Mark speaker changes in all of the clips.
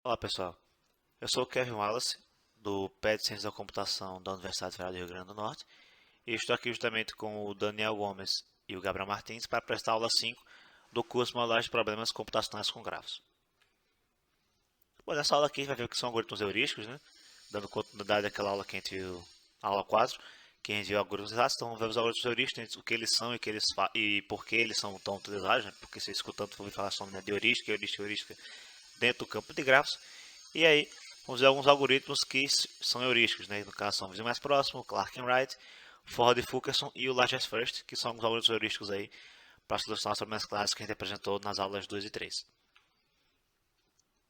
Speaker 1: Olá pessoal, eu sou o Kevin Wallace, do PET de Ciência da Computação da Universidade Federal do Rio Grande do Norte, e estou aqui justamente com o Daniel Gomes e o Gabriel Martins para prestar a aula 5 do curso Modelagem de Problemas Computacionais com Grafos. Bom, nessa aula aqui a gente vai ver o que são algoritmos heurísticos, né? Dando continuidade àquela aula que a gente viu, a aula 4, que a gente viu algoritmos exatos, então vamos ver os algoritmos heurísticos, o que eles são e por que eles são tão utilizados, né? Porque você escuta tanto ouvir falar sobre, né, de heurística dentro do campo de grafos. E aí, vamos ver alguns algoritmos que são heurísticos, né? No caso, são o vizinho mais próximo, Clark and Wright, Ford e Fulkerson e o Largest First, que são alguns algoritmos heurísticos aí para solucionar os problemas clássicos que a gente apresentou nas aulas 2 e 3.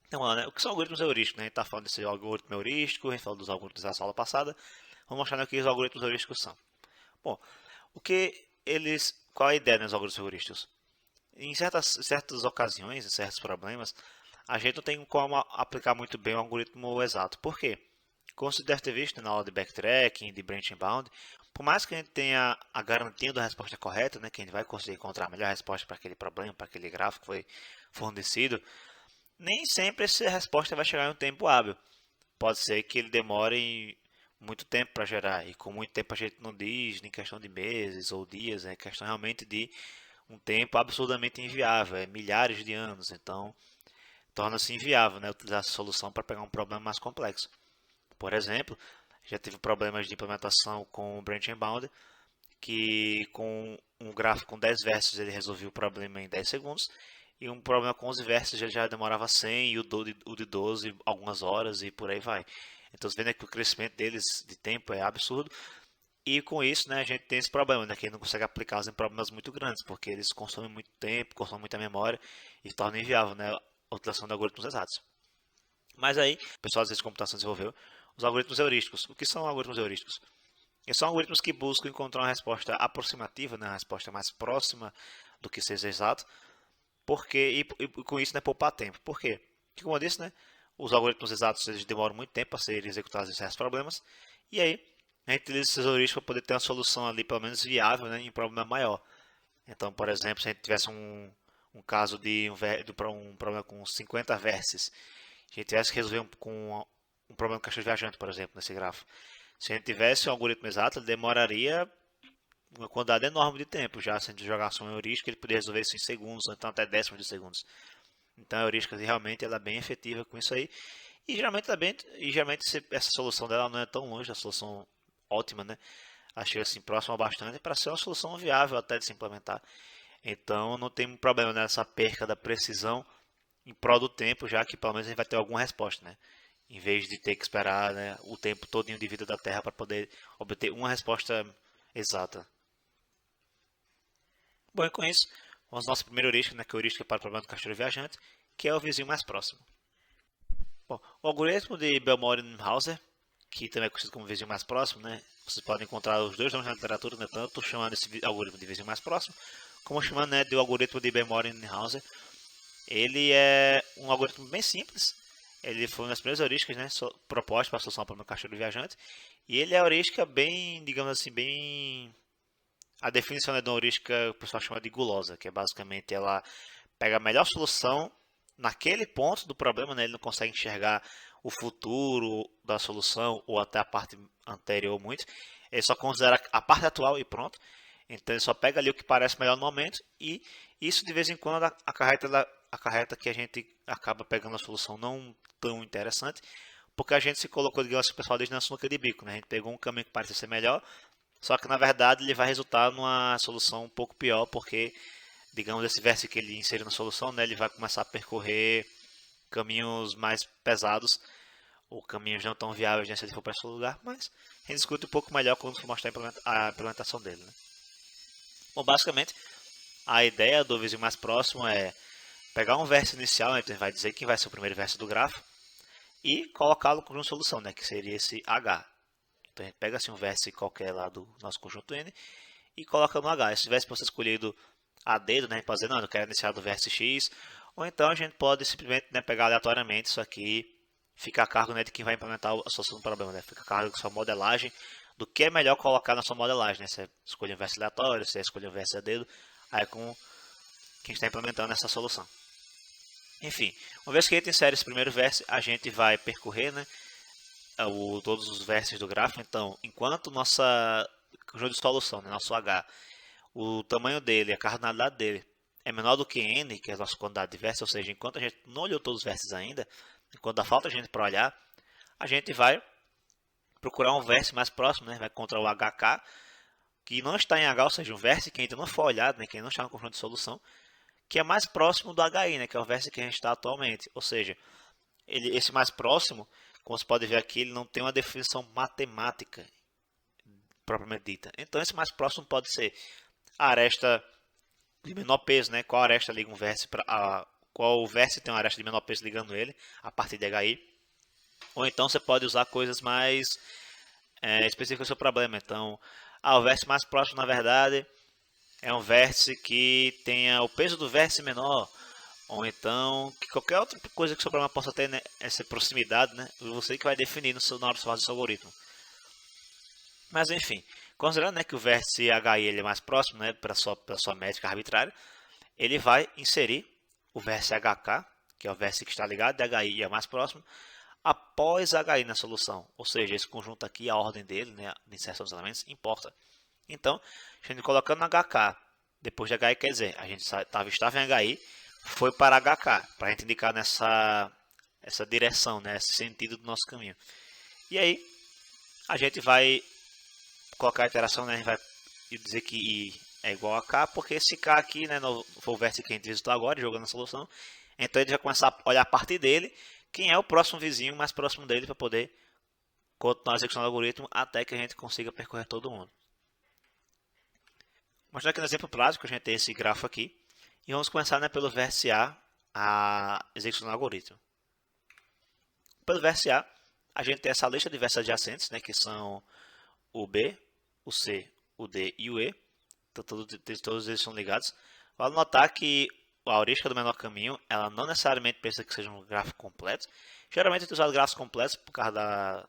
Speaker 1: Então, né, o que são algoritmos heurísticos? Né? A gente está falando desse algoritmo heurístico, a gente falou dos algoritmos da aula passada. Vamos mostrar o que os algoritmos heurísticos são. Bom, qual a ideia dos algoritmos heurísticos? Em certas ocasiões, em certos problemas, a gente não tem como aplicar muito bem o algoritmo exato. Por quê? Como você deve ter visto na aula de backtracking, de branch and bound, por mais que a gente tenha a garantia da resposta correta, né, que a gente vai conseguir encontrar a melhor resposta para aquele problema, para aquele gráfico que foi fornecido, nem sempre essa resposta vai chegar em um tempo hábil. Pode ser que ele demore muito tempo para gerar, e com muito tempo a gente não diz em questão de meses ou dias, é questão realmente de um tempo absurdamente inviável, é milhares de anos, então torna-se inviável, né, utilizar essa solução para pegar um problema mais complexo. Por exemplo, já tive problemas de implementação com o Branch and Bound, que com um gráfico com 10 versos ele resolvia o problema em 10 segundos, e um problema com 11 versos ele já demorava 100, e o de 12 algumas horas, e por aí vai. Então você vê, né, que o crescimento deles de tempo é absurdo, e com isso, né, a gente tem esse problema, né, que a gente não consegue aplicá-los em problemas muito grandes, porque eles consomem muito tempo, consomem muita memória, e torna inviável, né, a utilização de algoritmos exatos. Mas aí, o pessoal às vezes de computação desenvolveu os algoritmos heurísticos. O que são algoritmos heurísticos? Eles são algoritmos que buscam encontrar uma resposta aproximativa, né, uma resposta mais próxima do que seja exato, e com isso, né, poupar tempo. Por quê? Porque, como eu disse, né, os algoritmos exatos eles demoram muito tempo a serem executados em certos problemas, e aí a gente utiliza esses heurísticos para poder ter uma solução ali, pelo menos viável, né, em um problema maior. Então, por exemplo, se a gente tivesse um caso de um problema com 50 vértices, se a gente tivesse que resolver um problema com caixa viajante, por exemplo, nesse grafo. Se a gente tivesse um algoritmo exato, ele demoraria uma quantidade enorme de tempo. Já se a gente jogasse uma heurística, ele poderia resolver isso em segundos, ou então até décimos de segundos. Então a heurística realmente ela é bem efetiva com isso aí. E geralmente essa solução dela não é tão longe da solução ótima, né? Achei assim próxima bastante para ser uma solução viável até de se implementar. Então não tem problema nessa perca da precisão em prol do tempo, já que pelo menos a gente vai ter alguma resposta, né? Em vez de ter que esperar, né, o tempo todinho de vida da Terra para poder obter uma resposta exata. Bom, e com isso, vamos à nossa primeira heurística, né, que é a heurística para o problema do castelo viajante, que é o vizinho mais próximo. Bom, o algoritmo de Bellmore-Hauser, que também é conhecido como vizinho mais próximo, né? Vocês podem encontrar os dois nomes na literatura, né, tanto chamando esse algoritmo de vizinho mais próximo, como chamando, né, de algoritmo de Bellmore-Hauser. Ele é um algoritmo bem simples. Ele foi uma das primeiras heurísticas, né, propostas para a solução para o castelo viajante. E ele é a heurística bem, digamos assim, bem... A definição é de uma heurística que o pessoal chama de gulosa, que é basicamente ela pega a melhor solução naquele ponto do problema, né? Ele não consegue enxergar o futuro da solução ou até a parte anterior muito. Ele só considera a parte atual e pronto. Então ele só pega ali o que parece melhor no momento e isso de vez em quando acarreta que a gente acaba pegando a solução não tão interessante, porque a gente se colocou, digamos, o pessoal diz na sinuca de bico, né? A gente pegou um caminho que parecia ser melhor, só que na verdade ele vai resultar numa solução um pouco pior, porque digamos, esse verso que ele inseriu na solução, né, ele vai começar a percorrer caminhos mais pesados, ou caminhos não tão viáveis né, se ele for para esse lugar, mas a gente discute um pouco melhor quando for mostrar a implementação dele. Né? Bom, basicamente, a ideia do vizinho mais próximo é pegar um verso inicial, né, então ele vai dizer que vai ser o primeiro verso do grafo, e colocá-lo no conjunto de solução, né, que seria esse H. Então a gente pega assim, um vértice qualquer lá do nosso conjunto N e coloca no H. Se tivesse você escolhido a dedo, né, a gente pode dizer, não, eu quero iniciar do vértice X, ou então a gente pode simplesmente né, pegar aleatoriamente isso aqui, fica a cargo né, de quem vai implementar a solução do problema, né, fica a cargo da sua modelagem, do que é melhor colocar na sua modelagem, né, você escolhe um vértice aleatório, você escolhe um vértice a dedo, aí com quem está implementando essa solução. Enfim, uma vez que a gente insere esse primeiro vértice, a gente vai percorrer, né, todos os vértices do gráfico. Então, enquanto nossa conjunto de solução, né, nosso H, o tamanho dele, a cardinalidade dele é menor do que n, que é a nossa quantidade de vértices, ou seja, enquanto a gente não olhou todos os vértices ainda, enquanto dá falta a gente para olhar, a gente vai procurar um vértice mais próximo, né, vai contra o HK, que não está em H, ou seja, um vértice que ainda não foi olhado, né, que ainda não está no conjunto de solução, que é mais próximo do HI, né, que é o vértice que a gente está atualmente. Ou seja, esse mais próximo, como você pode ver aqui, ele não tem uma definição matemática propriamente dita. Então, esse mais próximo pode ser a aresta de menor peso, né? Qual aresta liga um vértice para qual vértice tem uma aresta de menor peso ligando ele a partir de HI. Ou então você pode usar coisas mais específicas do seu problema. Então, o vértice mais próximo, na verdade, é um vértice que tenha o peso do vértice menor, ou então que qualquer outra coisa que o seu problema possa ter, né, essa proximidade, né, você que vai definir na hora de fazer o seu algoritmo. Mas enfim, considerando, né, que o vértice HI ele é mais próximo, né, para sua métrica arbitrária, ele vai inserir o vértice HK, que é o vértice que está ligado de HI e é mais próximo, após HI na solução. Ou seja, esse conjunto aqui, a ordem dele, né, de inserção dos elementos, importa. Então, a gente colocando no HK, depois de HI, quer dizer, a gente estava em HI, foi para HK, para a gente indicar essa direção, né, esse sentido do nosso caminho. E aí, a gente vai colocar a iteração, né, a gente vai dizer que I é igual a K, porque esse K aqui, né, foi o vértice que a gente visitou agora, jogando a solução. Então, ele vai começar a olhar a partir dele, quem é o próximo vizinho mais próximo dele, para poder continuar a execução do algoritmo até que a gente consiga percorrer todo mundo. Mostrando aqui no exemplo prático, a gente tem esse grafo aqui. E vamos começar, né, pelo vértice a execução do algoritmo. Pelo vértice a gente tem essa lista de vértices adjacentes, né, que são o B, o C, o D e o E. Então, todos eles são ligados. Vale notar que a heurística do menor caminho, ela não necessariamente precisa que seja um gráfico completo. Geralmente é usado gráficos completos por causa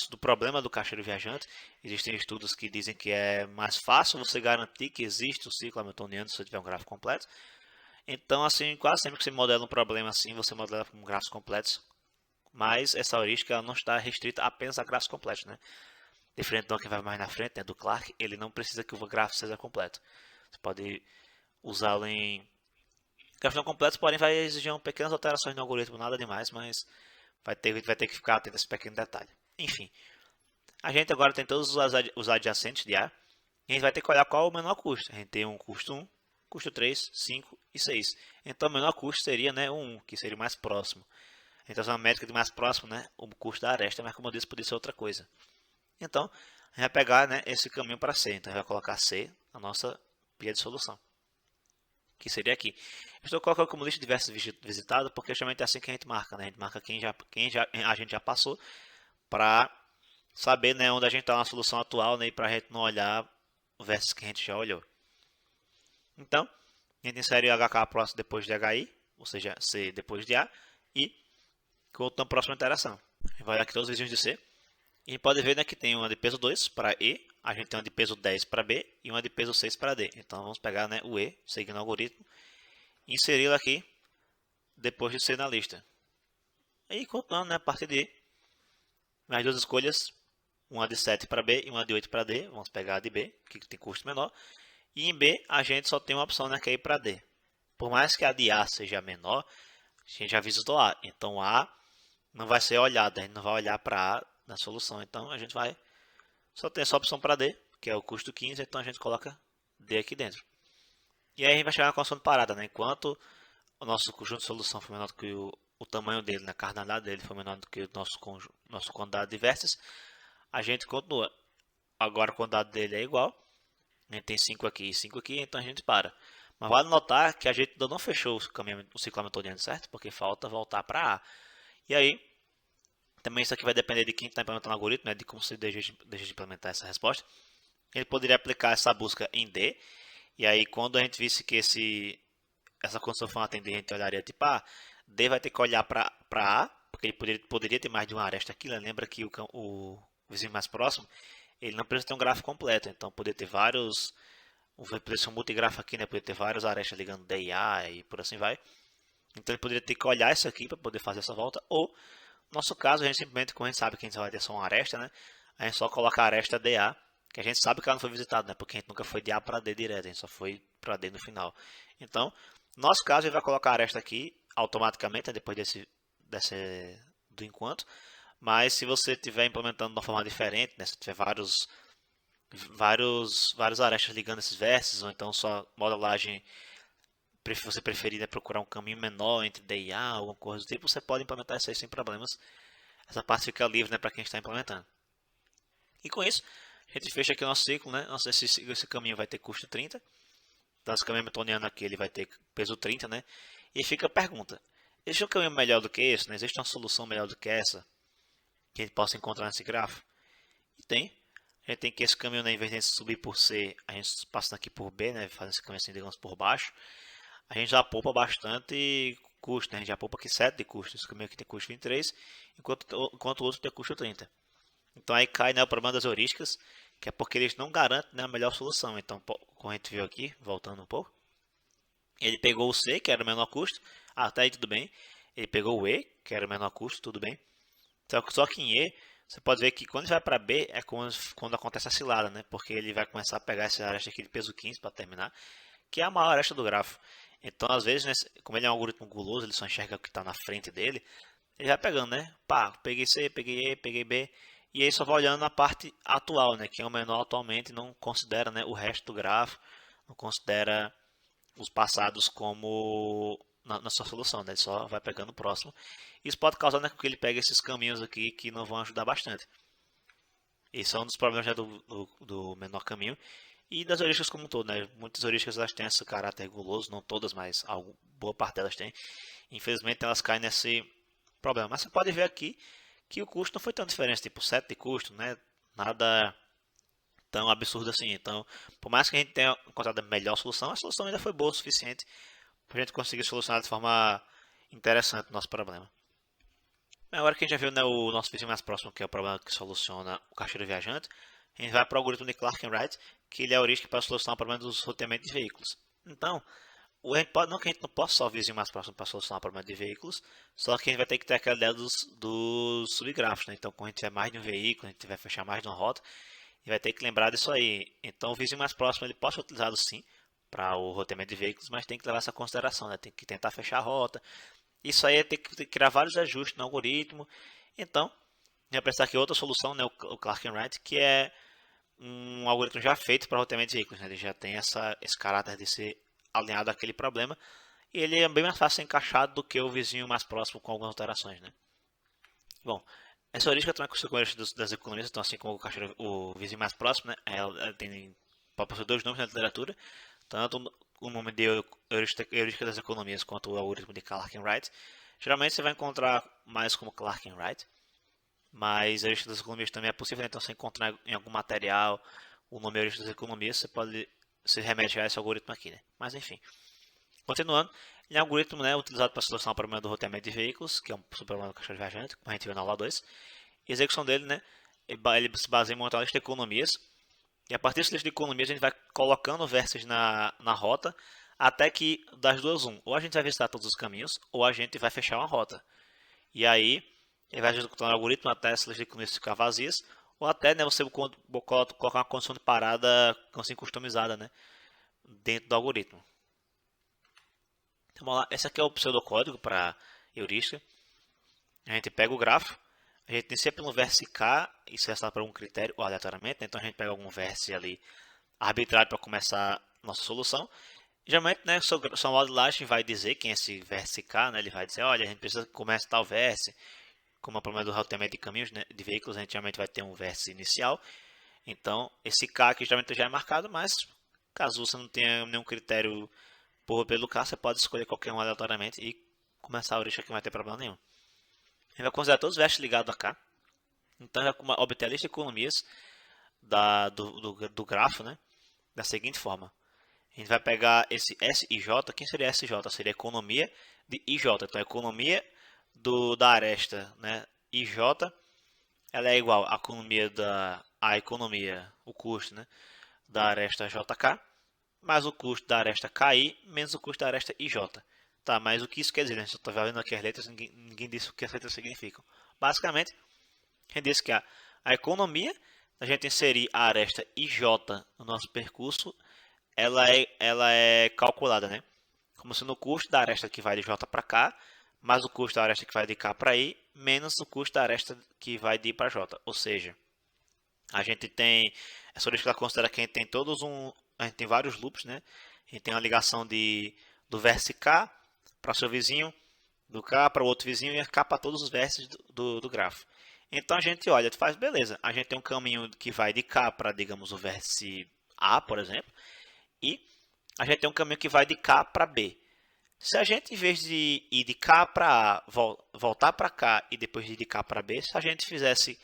Speaker 1: do problema do caixeiro viajante. Existem estudos que dizem que é mais fácil você garantir que existe um ciclo hamiltoniano se você tiver um gráfico completo. Então, assim, quase sempre que você modela um problema assim, você modela com gráficos completos. Mas essa heurística não está restrita apenas a gráficos completos, né? Diferente do que vai mais na frente, né, do Clark, ele não precisa que o gráfico seja completo. Você pode usá-lo em gráficos não completos, porém vai exigir pequenas alterações no algoritmo, nada demais, mas vai ter que ficar atento a esse pequeno detalhe. Enfim, a gente agora tem todos os adjacentes de A, e a gente vai ter que olhar qual é o menor custo. A gente tem um custo 1, custo 3, 5 e 6. Então o menor custo seria, né, o 1, que seria o mais próximo. Então, essa é uma métrica de mais próximo, né, o custo da aresta, mas como eu disse, poderia ser outra coisa. Então, a gente vai pegar, né, esse caminho para C. Então, a gente vai colocar C na nossa pia de solução, que seria aqui. Eu estou colocando como lista de vértices visitado, porque geralmente é assim que a gente marca, né? A gente marca quem a gente já passou, para saber, né, onde a gente está na solução atual, né, e para a gente não olhar o vértice que a gente já olhou. Então, a gente insere o HK próximo depois de HI, ou seja, C depois de A, e voltando à próxima interação. A gente vai olhar aqui todos os vizinhos de C. E a gente pode ver, né, que tem uma de peso 2 para E, a gente tem uma de peso 10 para B e uma de peso 6 para D. Então vamos pegar, né, o E, seguindo o algoritmo, e inseri-lo aqui depois de C na lista. E continuando, né, a partir de E, mais duas escolhas, uma de 7 para B e uma de 8 para D. Vamos pegar a de B, que tem custo menor. E em B a gente só tem uma opção, né, que é ir para D. Por mais que a de A seja menor, a gente já visitou A. Então A não vai ser olhado, a gente não vai olhar para A na solução. Então a gente vai só tem essa opção para D, que é o custo 15, então a gente coloca D aqui dentro. E aí a gente vai chegar na condição de parada, né? Enquanto o nosso conjunto de solução foi menor do que o tamanho dele, a cardinalidade dele foi menor do que o nosso quantidade de vértices, a gente continua. Agora a quantidade dele é igual, a gente tem 5 aqui e 5 aqui, então a gente para. Mas vale notar que a gente ainda não fechou o ciclo hamiltoniano, certo? Porque falta voltar para A. E aí, também isso aqui vai depender de quem está implementando o algoritmo, né, de como você deixa de implementar essa resposta. Ele poderia aplicar essa busca em D, e aí quando a gente visse que essa condição for atendida, a gente olharia tipo, D vai ter que olhar para A, porque ele poderia ter mais de uma aresta aqui. Lembra que o vizinho mais próximo, ele não precisa ter um gráfico completo, então poderia ter poderia ser um multigrafo aqui, né, poderia ter vários arestas ligando D e A e por assim vai. Então ele poderia ter que olhar isso aqui para poder fazer essa volta, ou no nosso caso, a gente simplesmente, como a gente sabe que a gente só vai ter só uma aresta, né? A gente só coloca a aresta DA, que a gente sabe que ela não foi visitada, né? Porque a gente nunca foi de A para D direto, a gente só foi para D no final. Então, no nosso caso, ele vai colocar a aresta aqui automaticamente, né? Depois do enquanto. Mas se você estiver implementando de uma forma diferente, né? Se tiver vários arestas ligando esses vértices, ou então sua modelagem você preferir, né, procurar um caminho menor entre D e A, alguma coisa do tipo, você pode implementar isso aí sem problemas. Essa parte fica livre, né, para quem está implementando. E com isso, a gente fecha aqui o nosso ciclo, né? Esse caminho vai ter custo 30. Então, esse caminho hamiltoniano aqui ele vai ter peso 30, né? E fica a pergunta: existe um caminho melhor do que esse? Né? Existe uma solução melhor do que essa que a gente possa encontrar nesse grafo? E tem. A gente tem que esse caminho, né, em vez de subir por C, a gente passando aqui por B, né? Fazendo esse caminho assim, digamos, por baixo. A gente já poupa bastante custo, né? A gente já poupa aqui 7 de custo. Esse caminho aqui tem custo 23, enquanto o outro tem custo 30. Então aí cai, né, o problema das heurísticas, que é porque eles não garantem, né, a melhor solução. Então, como a gente viu aqui, voltando um pouco, ele pegou o C, que era o menor custo, até aí tudo bem. Ele pegou o E, que era o menor custo, tudo bem. Só que em E, você pode ver que quando vai para B é quando acontece a cilada, né? Porque ele vai começar a pegar essa aresta aqui de peso 15 para terminar, que é a maior aresta do grafo. Então, às vezes, né, como ele é um algoritmo guloso, ele só enxerga o que está na frente dele, ele vai pegando, né? Pá, peguei C, peguei E, peguei B, e aí só vai olhando a parte atual, né? Que é o menor atualmente, não considera, né, o resto do grafo, não considera os passados como na sua solução, né? Ele só vai pegando o próximo. Isso pode causar, né, que ele pegue esses caminhos aqui que não vão ajudar bastante. Esse é um dos problemas, né, do menor caminho. E das heurísticas como um todo, né? Muitas heurísticas elas têm esse caráter guloso, não todas, mas boa parte delas tem. Infelizmente elas caem nesse problema. Mas você pode ver aqui que o custo não foi tão diferente, tipo 7 de custo, né? Nada tão absurdo assim. Então, por mais que a gente tenha encontrado a melhor solução, a solução ainda foi boa o suficiente para a gente conseguir solucionar de forma interessante o nosso problema. Agora que a gente já viu, né, o nosso vizinho mais próximo, que é o problema que soluciona o caixeiro viajante, a gente vai para o algoritmo de Clark and Wright, que ele é a heurística para solucionar o problema dos roteamentos de veículos. Então, não que a gente não possa só o vizinho mais próximo para solucionar o problema de veículos, só que a gente vai ter que ter aquela ideia dos subgrafos, né? Então, quando a gente tiver mais de um veículo, a gente vai fechar mais de uma rota, e vai ter que lembrar disso aí. Então, o vizinho mais próximo ele pode ser utilizado sim para o roteamento de veículos, mas tem que levar essa consideração, né? Tem que tentar fechar a rota. Isso aí é ter que criar vários ajustes no algoritmo. Então, vai precisar aqui outra solução, né? O Clark and Wright, que é um algoritmo já feito para roteamento de veículos, né? Ele já tem esse caráter de ser alinhado àquele problema. E ele é bem mais fácil de ser encaixado do que o vizinho mais próximo com algumas alterações, né? Bom, essa heurística também é com das economias, então assim como o vizinho mais próximo, né? Ela pode possuir dois nomes na literatura, tanto o nome de heurística das economias quanto o algoritmo de Clark and Wright. Geralmente você vai encontrar mais como Clark and Wright, mas a heurística das economias também é possível, né? Então você encontrar em algum material o nome heurística das economias, você pode se remete a esse algoritmo aqui, né? Mas enfim, continuando, ele é um algoritmo, né, utilizado para solucionar o problema do roteamento de veículos, que é um problema do caixão viajante, como a gente viu na aula 2. E a execução dele, né, ele se baseia em montar uma lista de economias. E a partir dessa lista de economias, a gente vai colocando vértices na rota, até que das duas, ou a gente vai visitar todos os caminhos, ou a gente vai fechar uma rota. E aí, ele vai executar um algoritmo até essa lista de economias ficar vazias, ou até, né, você colocar uma condição de parada assim customizada, né, dentro do algoritmo. Então, vamos lá. Esse aqui é o pseudocódigo para heurística. A gente pega o grafo, a gente tem sempre um vértice K e seleciona para um critério ou aleatoriamente, né? Então a gente pega algum vértice ali arbitrário para começar a nossa solução. Geralmente, né, sua modelagem vai dizer quem é esse vértice K, né? Ele vai dizer, olha, a gente precisa começar tal vértice, como é o problema do roteamento de caminhos, né, de veículos, a gente geralmente vai ter um vértice inicial. Então, esse K aqui geralmente já é marcado, mas caso você não tenha nenhum critério pelo K, você pode escolher qualquer um aleatoriamente e começar a heurística que não vai ter problema nenhum. A gente vai considerar todos os vértices ligados a K. Então, vai obter a lista de economias do grafo, né, da seguinte forma. A gente vai pegar esse S e J. Quem seria S e J? Seria a economia de IJ. Então, a economia da aresta, né, IJ, ela é igual à economia o custo, né, da aresta JK, mais o custo da aresta KI, menos o custo da aresta IJ. Tá, mas o que isso quer dizer, né? Só tô vendo aqui as letras, ninguém disse o que as letras significam. Basicamente, a gente disse que a economia, a gente inserir a aresta IJ no nosso percurso, ela é calculada, né? Como sendo o custo da aresta que vai de J para K, mais o custo da aresta que vai de K para I, menos o custo da aresta que vai de I para J. Ou seja, a gente tem, essa heurística ela considera que a gente tem vários loops, né? A gente tem uma ligação do vértice K para seu vizinho, do K para o outro vizinho e K para todos os vértices do grafo. Então a gente olha, faz beleza, a gente tem um caminho que vai de K para, digamos, o vértice A, por exemplo, e a gente tem um caminho que vai de K para B. Se a gente, em vez de ir de K para A, voltar para K e depois de K para B, se a gente fizesse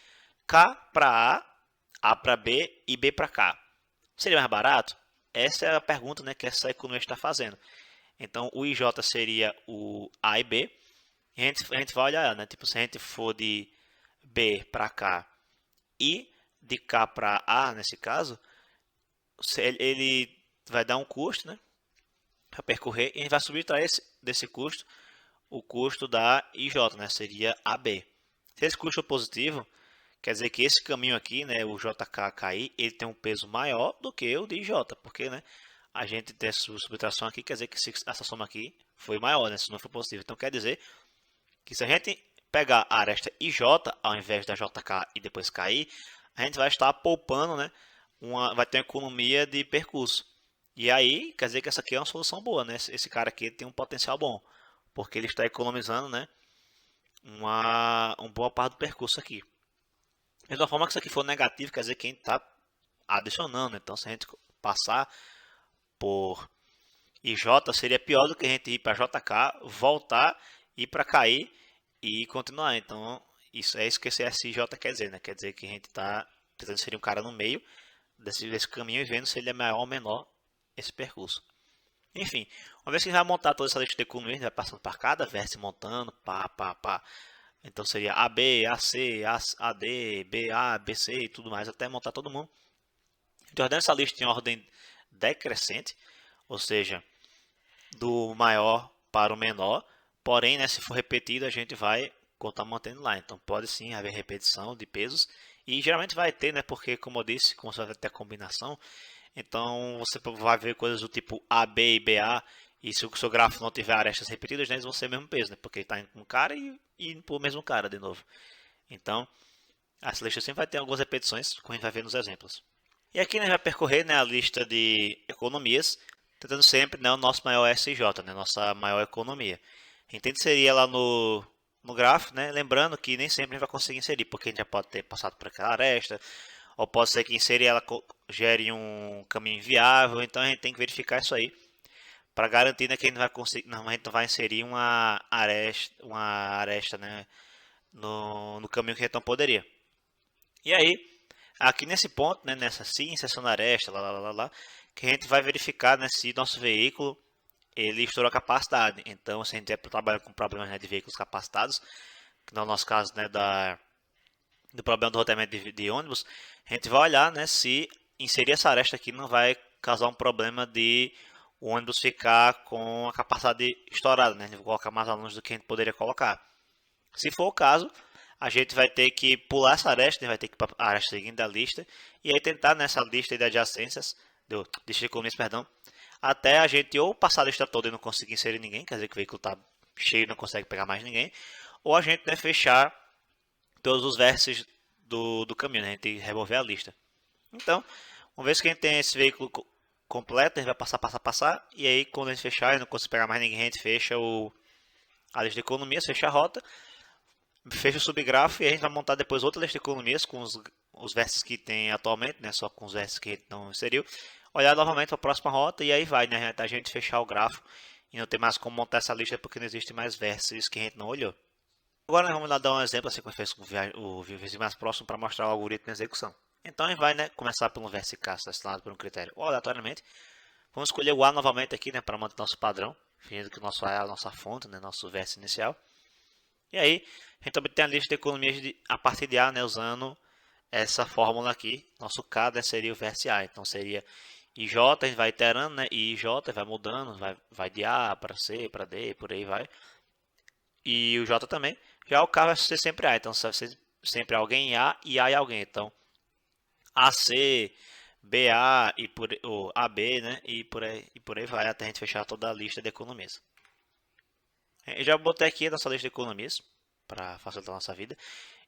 Speaker 1: K para A para B e B para K, seria mais barato? Essa é a pergunta, né, que essa economista está fazendo. Então, o IJ seria o A e B. E a gente vai olhar, né? Tipo, se a gente for de B para K e de K para A, nesse caso, ele vai dar um custo, né? Para percorrer e a gente vai subtrair desse custo o custo da IJ, né? Seria AB. Se esse custo for positivo, quer dizer que esse caminho aqui, né, o JKKI, ele tem um peso maior do que o de IJ, porque, né, a gente tem essa subtração aqui, quer dizer que essa soma aqui foi maior, né, se não for positivo. Então quer dizer que se a gente pegar a aresta IJ ao invés da JK e depois KI, a gente vai estar poupando, né, vai ter uma economia de percurso. E aí, quer dizer que essa aqui é uma solução boa, né? Esse cara aqui tem um potencial bom, porque ele está economizando, né, uma boa parte do percurso aqui. Da mesma forma que isso aqui for negativo, quer dizer que a gente está adicionando. Então, se a gente passar por IJ, seria pior do que a gente ir para JK, voltar, ir para KI e continuar. Então, isso é isso que esse SJ quer dizer, né? Quer dizer que a gente está tentando inserir um cara no meio desse caminho e vendo se ele é maior ou menor esse percurso. Enfim, uma vez que a gente vai montar toda essa lista de economias, a gente vai passando para cada vértice montando, pá. Então seria AB, AC, AD, BA, BC e tudo mais, até montar todo mundo. A gente ordena essa lista em ordem decrescente, ou seja, do maior para o menor. Porém, né, se for repetido, a gente vai continuar mantendo lá. Então pode sim haver repetição de pesos. E geralmente vai ter, né? Porque, como eu disse, como você vai ter a combinação, então você vai ver coisas do tipo AB e BA. E se o seu grafo não tiver arestas repetidas, né, eles vão ser o mesmo peso, né? Porque está indo para um cara e indo para o mesmo cara de novo. Então, essa lista sempre vai ter algumas repetições, como a gente vai ver nos exemplos. E aqui a gente vai percorrer, né, a lista de economias, tentando sempre, né, o nosso maior SJ, né, nossa maior economia. A gente tenta inserir ela no gráfico, né, lembrando que nem sempre a gente vai conseguir inserir, porque a gente já pode ter passado por aquela aresta, ou pode ser que inserir ela gere um caminho inviável, então a gente tem que verificar isso aí para garantir, né, que a gente vai conseguir, não, a gente não vai inserir uma aresta, né, no caminho que a gente não poderia. E aí, aqui nesse ponto, né, nessa sim, inserção na aresta, lá, que a gente vai verificar, né, se nosso veículo ele estourou a capacidade. Então, se a gente trabalha com problemas, né, de veículos capacitados, que no nosso caso, né, do problema do roteamento de ônibus, a gente vai olhar, né, se inserir essa aresta aqui não vai causar um problema de o ônibus ficar com a capacidade estourada, né, a gente vai colocar mais alunos do que a gente poderia colocar. Se for o caso, a gente vai ter que pular essa aresta, né, vai ter que ir para a aresta seguinte da lista, e aí tentar nessa lista de adjacências, de economias, perdão, até a gente ou passar a lista toda e não conseguir inserir ninguém, quer dizer que o veículo está cheio e não consegue pegar mais ninguém, ou a gente, né, fechar todos os vértices do caminho, né, a gente remover a lista. Então, uma vez que a gente tem esse veículo completo, a gente vai passar, e aí quando a gente fechar e não conseguir pegar mais ninguém, a gente fecha a lista de economias, fecha a rota, fecha o subgrafo e a gente vai montar depois outra lista de economias com os vértices que tem atualmente, né, só com os vértices que a gente não inseriu. Olhar novamente para a próxima rota e aí vai, né, até a gente fechar o grafo e não ter mais como montar essa lista porque não existe mais vértices que a gente não olhou. Agora nós vamos lá dar um exemplo assim como fez com o vizinho mais próximo para mostrar o algoritmo de execução. Então a gente vai, né, começar pelo vértice K selecionado por um critério ou aleatoriamente. Vamos escolher o A novamente aqui, né, para manter nosso padrão, fingindo que o nosso A é a nossa fonte, né, nosso vértice inicial. E aí, a gente obtém a lista de economias a partir de A, né, usando essa fórmula aqui. Nosso K, né, seria o vértice A. Então, seria E J a gente vai iterando, né? E J vai mudando, vai de A para C, para D, por aí vai. E o J também. Já o K vai ser sempre A, então vai ser sempre alguém em A e A em alguém. Então AC, BA e ou AB, né? E por aí vai até a gente fechar toda a lista de economias. Eu já botei aqui a nossa lista de economias para facilitar a nossa vida.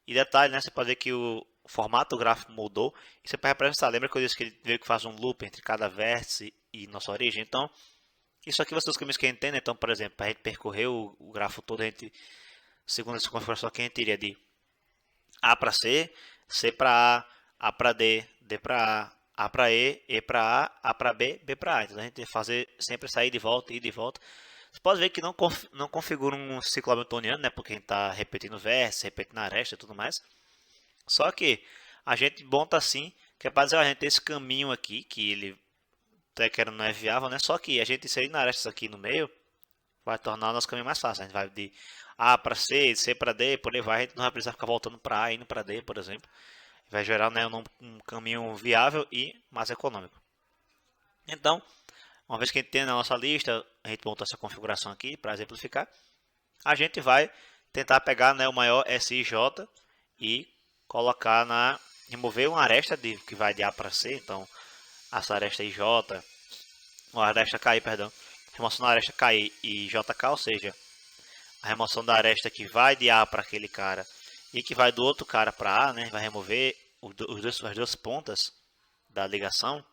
Speaker 1: E detalhe, né? Você pode ver que o formato gráfico mudou. E você pode pensar, lembra que eu disse que ele veio que faz um loop entre cada vértice e nossa origem? Então, isso aqui vai ser os caminhos que a gente tem, né? Então, por exemplo, para a gente percorrer o grafo todo, a gente, segundo essa configuração aqui, a gente iria de A para C, C para A para D, D para A para E para A para B, B para A. Então, a gente tem que fazer sempre sair de volta, ir de volta. Você pode ver que não configura um ciclo hamiltoniano, né? Porque a gente está repetindo vértice, repetindo aresta e tudo mais. Só que a gente monta assim, que é para dizer, a gente tem esse caminho aqui, que ele até que não é viável, né? Só que a gente inserindo arestas aqui no meio, vai tornar o nosso caminho mais fácil. A gente vai de A para C, de C para D, por aí vai. A gente não vai precisar ficar voltando para A e indo para D, por exemplo. Vai gerar, né, um caminho viável e mais econômico. Então, uma vez que a gente tem na nossa lista, a gente monta essa configuração aqui para exemplificar. A gente vai tentar pegar, né, o maior SIJ e colocar remover uma aresta que vai de A para C. Então, essa aresta IJ, uma aresta KI, perdão. Remoção da aresta KI e JK, ou seja, a remoção da aresta que vai de A para aquele cara e que vai do outro cara para A, né? Vai remover as duas pontas da ligação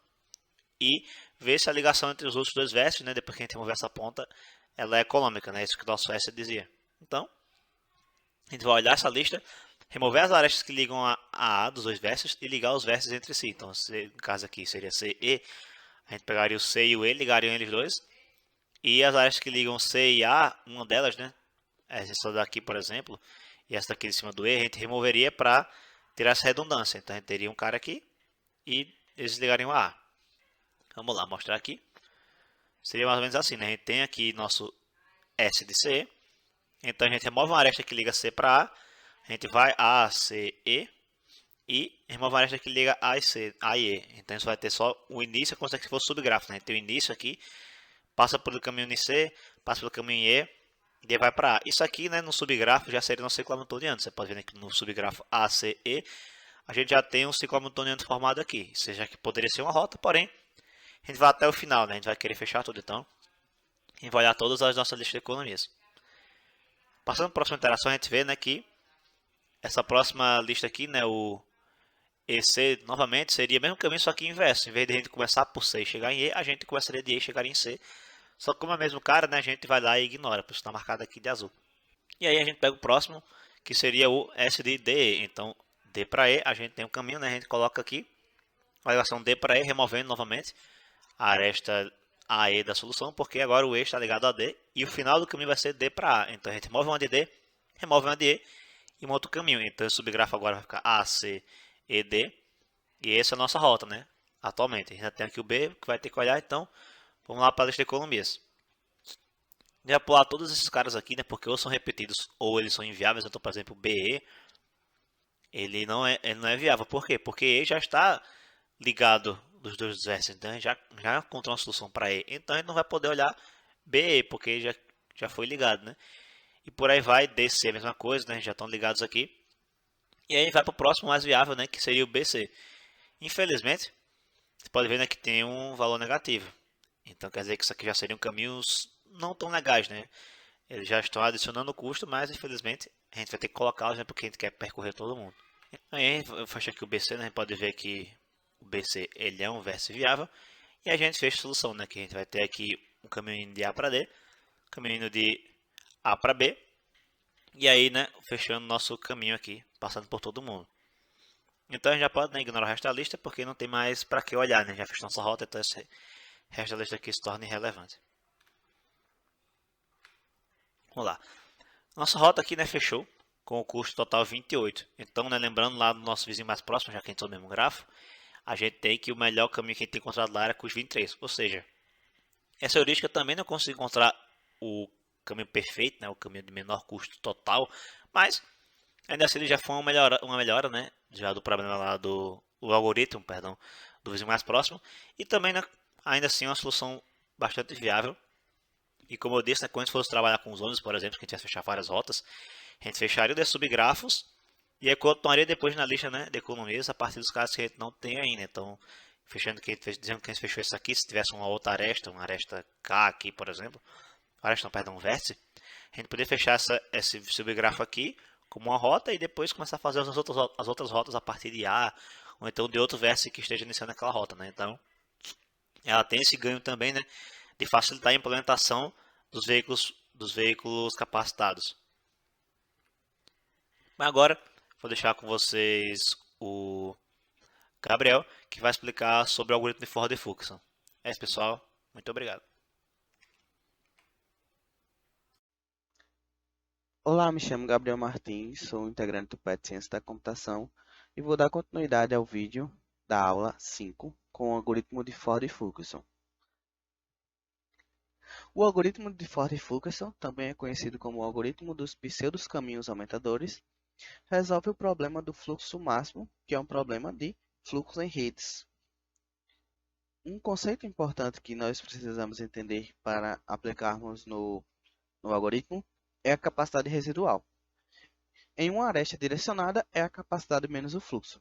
Speaker 1: e ver se a ligação entre os outros dois vértices, né? Depois que a gente remover essa ponta, ela é econômica, né? Isso que o nosso S dizia. Então, a gente vai olhar essa lista, remover as arestas que ligam a A dos dois vértices e ligar os vértices entre si. Então, no caso aqui seria C e E, a gente pegaria o C e o E, ligariam eles dois. E as arestas que ligam C e A, uma delas, né? Essa daqui, por exemplo, e essa daqui em cima do E, a gente removeria para tirar essa redundância. Então, a gente teria um cara aqui e eles ligariam a A. Vamos lá, mostrar aqui. Seria mais ou menos assim, né? A gente tem aqui nosso S de C. Então, a gente remove uma aresta que liga C para A. A gente vai A, C, E. E remove uma aresta que liga A e C, A e E. Então, isso vai ter só o início, como se fosse subgráfico, né? A gente tem o início aqui, passa pelo caminho em C, passa pelo caminho em E, e vai para A. Isso aqui, né, no subgrafo já seria no ciclo hamiltoniano. Você pode ver que no subgrafo ACE a gente já tem um ciclo hamiltoniano formado aqui. Ou seja, que poderia ser uma rota, porém a gente vai até o final, né? A gente vai querer fechar tudo, então a gente vai olhar todas as nossas listas de economias. Passando para a próxima interação, a gente vê, né, que essa próxima lista aqui, né, o EC novamente seria o mesmo caminho, só que inverso. Em vez de a gente começar por C e chegar em E, a gente começaria de E e chegaria em C. Só que como é o mesmo cara, né, a gente vai lá e ignora, por isso está marcado aqui de azul. E aí a gente pega o próximo, que seria o S de DE. Então, D para E, a gente tem um caminho, né, a gente coloca aqui a ligação D para E, removendo novamente a aresta AE da solução, porque agora o E está ligado a D, e o final do caminho vai ser D para A. Então a gente remove uma de D, remove uma de E, e monta o caminho. Então esse subgrafo agora vai ficar A, C, E, D, e essa é a nossa rota, né? Atualmente. A gente já tem aqui o B, que vai ter que olhar, então vamos lá para a lista de economias. Já pular todos esses caras aqui, né? Porque ou são repetidos ou eles são inviáveis. Então, por exemplo, BE, ele não é viável. Por quê? Porque E já está ligado dos dois vértices. Então, já encontrou uma solução para E. Então, a gente não vai poder olhar BE, porque já foi ligado, né? E por aí vai, DC a mesma coisa, né? Já estão ligados aqui. E aí vai para o próximo mais viável, né? Que seria o BC. Infelizmente, você pode ver, né, que tem um valor negativo. Então quer dizer que isso aqui já seriam caminhos não tão legais, né? Eles já estão adicionando custo, mas infelizmente a gente vai ter que colocá-los, né, porque a gente quer percorrer todo mundo. Aí eu fecho aqui o BC, né? A gente pode ver que o BC ele é um vértice viável. E a gente fecha a solução, né? Que a gente vai ter aqui um caminho de A para D, caminho de A para B. E aí, né, fechando nosso caminho aqui, passando por todo mundo. Então a gente já pode, né, ignorar o resto da lista, porque não tem mais para que olhar, né? Já fez nossa rota, então esse resto da lista aqui se torna irrelevante. Vamos lá. Nossa rota aqui, né, fechou com o custo total 28. Então, né, lembrando lá do nosso vizinho mais próximo, já que a gente está no mesmo grafo, a gente tem que o melhor caminho que a gente tem encontrado lá era custo 23. Ou seja, essa heurística também não consigo encontrar o caminho perfeito, né, o caminho de menor custo total, mas ainda assim ele já foi uma melhora, né, já do problema lá do algoritmo, perdão, do vizinho mais próximo. E também, né, ainda assim, é uma solução bastante viável. E como eu disse, né, quando a gente fosse trabalhar com os ônibus, por exemplo, que a gente ia fechar várias rotas, a gente fecharia os subgrafos e aí continuaria depois na lista, né, de economias a partir dos casos que a gente não tem ainda. Então, fechando que dizendo que a gente fechou isso aqui, se tivesse uma outra aresta, uma aresta K aqui, por exemplo, aresta não, perdão, um vértice, a gente poderia fechar esse subgrafo aqui como uma rota e depois começar a fazer as outras rotas a partir de A, ou então de outro vértice que esteja iniciando aquela rota, né? Então, ela tem esse ganho também, né, de facilitar a implementação dos veículos capacitados. Mas agora vou deixar com vocês o Gabriel, que vai explicar sobre o algoritmo de Ford-Fuchs. É isso, pessoal. Muito obrigado.
Speaker 2: Olá, me chamo Gabriel Martins, sou integrante do PET Ciência da Computação e vou dar continuidade ao vídeo da aula 5 com o algoritmo de Ford-Fulkerson. O algoritmo de Ford-Fulkerson, também é conhecido como o algoritmo dos pseudos caminhos aumentadores, resolve o problema do fluxo máximo, que é um problema de fluxo em redes. Um conceito importante que nós precisamos entender para aplicarmos no algoritmo é a capacidade residual. Em uma aresta direcionada é a capacidade menos o fluxo.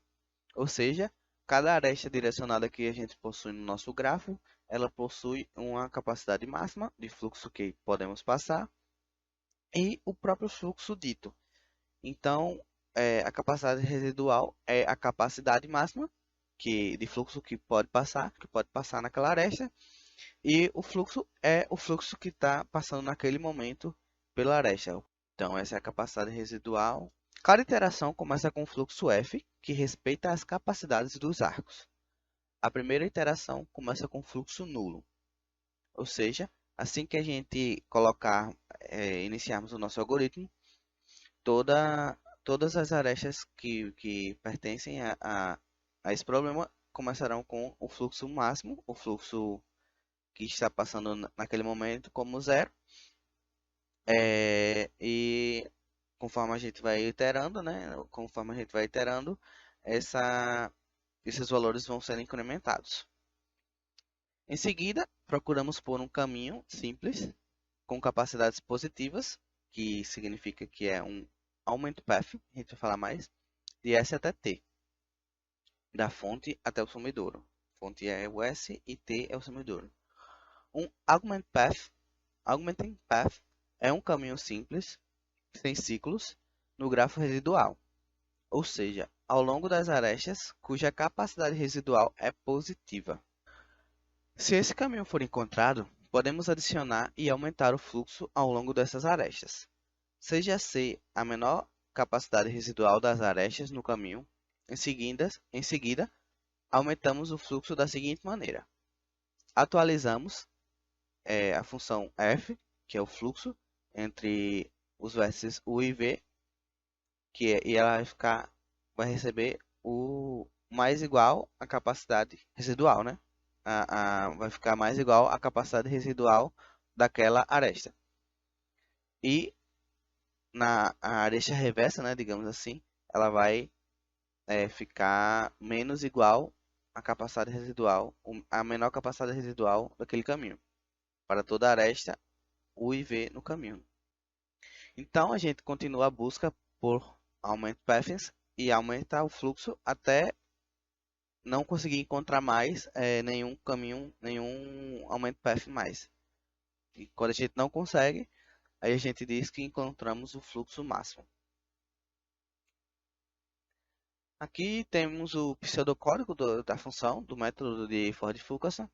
Speaker 2: Ou seja, cada aresta direcionada que a gente possui no nosso grafo, ela possui uma capacidade máxima de fluxo que podemos passar e o próprio fluxo dito. Então, a capacidade residual é a capacidade máxima de fluxo que pode passar naquela aresta, e o fluxo é o fluxo que está passando naquele momento pela aresta. Então, essa é a capacidade residual. Cada iteração começa com um fluxo F, que respeita as capacidades dos arcos. A primeira iteração começa com fluxo nulo, ou seja, assim que a gente iniciarmos o nosso algoritmo, todas as arestas que pertencem a esse problema começarão com o fluxo máximo, o fluxo que está passando naquele momento como zero, e conforme a gente vai iterando, né? Conforme a gente vai iterando, esses valores vão sendo incrementados. Em seguida, procuramos por um caminho simples com capacidades positivas, que significa que é um aumento path, a gente vai falar mais, de S até T, da fonte até o sumidouro. Fonte é o S e T é o sumidouro. Um augmenting path é um caminho simples, sem ciclos, no grafo residual, ou seja, ao longo das arestas cuja capacidade residual é positiva. Se esse caminho for encontrado, podemos adicionar e aumentar o fluxo ao longo dessas arestas. Seja C a menor capacidade residual das arestas no caminho, em seguida, aumentamos o fluxo da seguinte maneira. Atualizamos a função f, que é o fluxo, entre os vértices U e V, e ela vai receber o mais igual à capacidade residual, né? Vai ficar mais igual à capacidade residual daquela aresta. E na aresta reversa, né, digamos assim, ela vai ficar menos igual à capacidade residual, a menor capacidade residual daquele caminho, para toda a aresta U e V no caminho. Então a gente continua a busca por aumento paths e aumentar o fluxo até não conseguir encontrar mais nenhum caminho, nenhum aumento path mais. E quando a gente não consegue, aí a gente diz que encontramos o fluxo máximo. Aqui temos o pseudocódigo da função, do método de Ford-Fulkerson.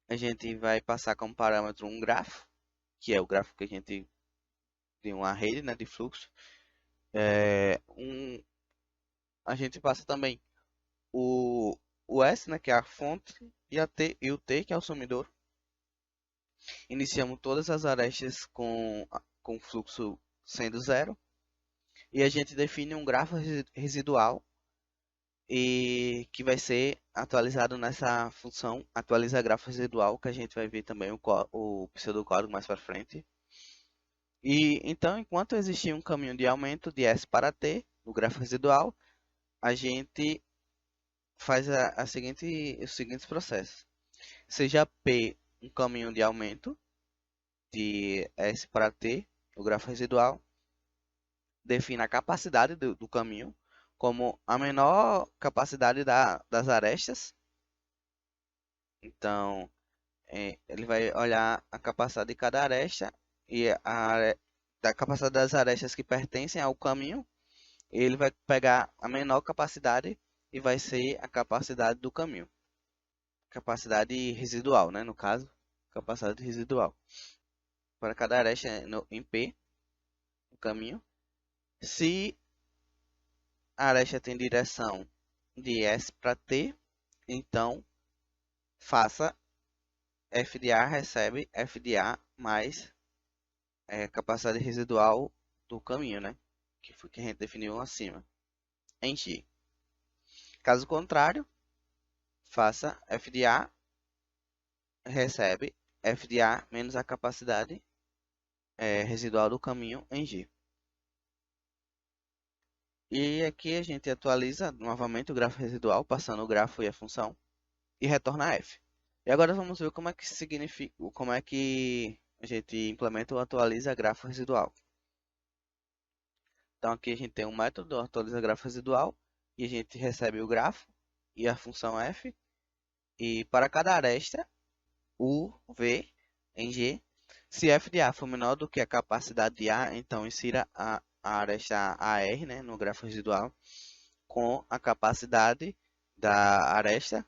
Speaker 2: A gente vai passar como parâmetro um grafo, que é o gráfico que a gente tem uma rede, né, de fluxo. A gente passa também o S, né, que é a fonte, e o T, que é o sumidor. Iniciamos todas as arestas com fluxo sendo zero. E a gente define um grafo residual e que vai ser atualizado nessa função atualiza grafo residual, que a gente vai ver também o pseudocódigo mais para frente. E então, enquanto existir um caminho de aumento de S para T no grafo residual, a gente faz os seguintes processos. Seja P um caminho de aumento de S para T, o grafo residual, define a capacidade do caminho como a menor capacidade das arestas. Então, ele vai olhar a capacidade de cada aresta e da capacidade das arestas que pertencem ao caminho, ele vai pegar a menor capacidade e vai ser a capacidade do caminho. Capacidade residual, né? No caso, capacidade residual. Para cada aresta em P, o caminho. Se a aresta tem direção de S para T, então faça F de A recebe F de A mais capacidade residual do caminho, né? Que foi que a gente definiu acima, em G. Caso contrário, faça F de A recebe F de A menos a capacidade residual do caminho em G. E aqui a gente atualiza novamente o grafo residual, passando o grafo e a função, e retorna F. E agora vamos ver como é que significa, como é que a gente implementa ou atualiza grafo residual. Então aqui a gente tem um método atualiza grafo residual e a gente recebe o grafo e a função f. E para cada aresta, u, v em g, se f de a for menor do que a capacidade de a, então insira a aresta AR, né, no grafo residual com a capacidade da aresta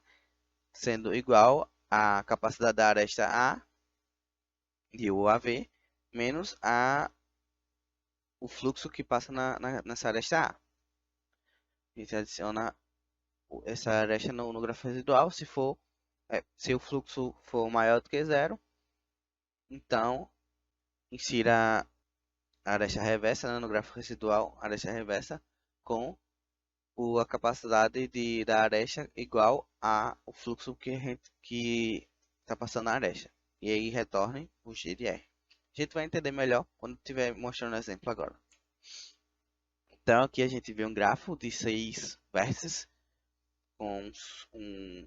Speaker 2: sendo igual à capacidade da aresta A de UAV menos o fluxo que passa nessa aresta A. A gente adiciona essa aresta no grafo residual. Se o fluxo for maior do que zero, então insira a aresta reversa, né, no grafo residual, a aresta reversa com a capacidade da aresta igual ao fluxo que está passando na aresta. E aí retorne o G de R. A gente vai entender melhor quando estiver mostrando o exemplo agora. Então aqui a gente vê um grafo de 6 vértices com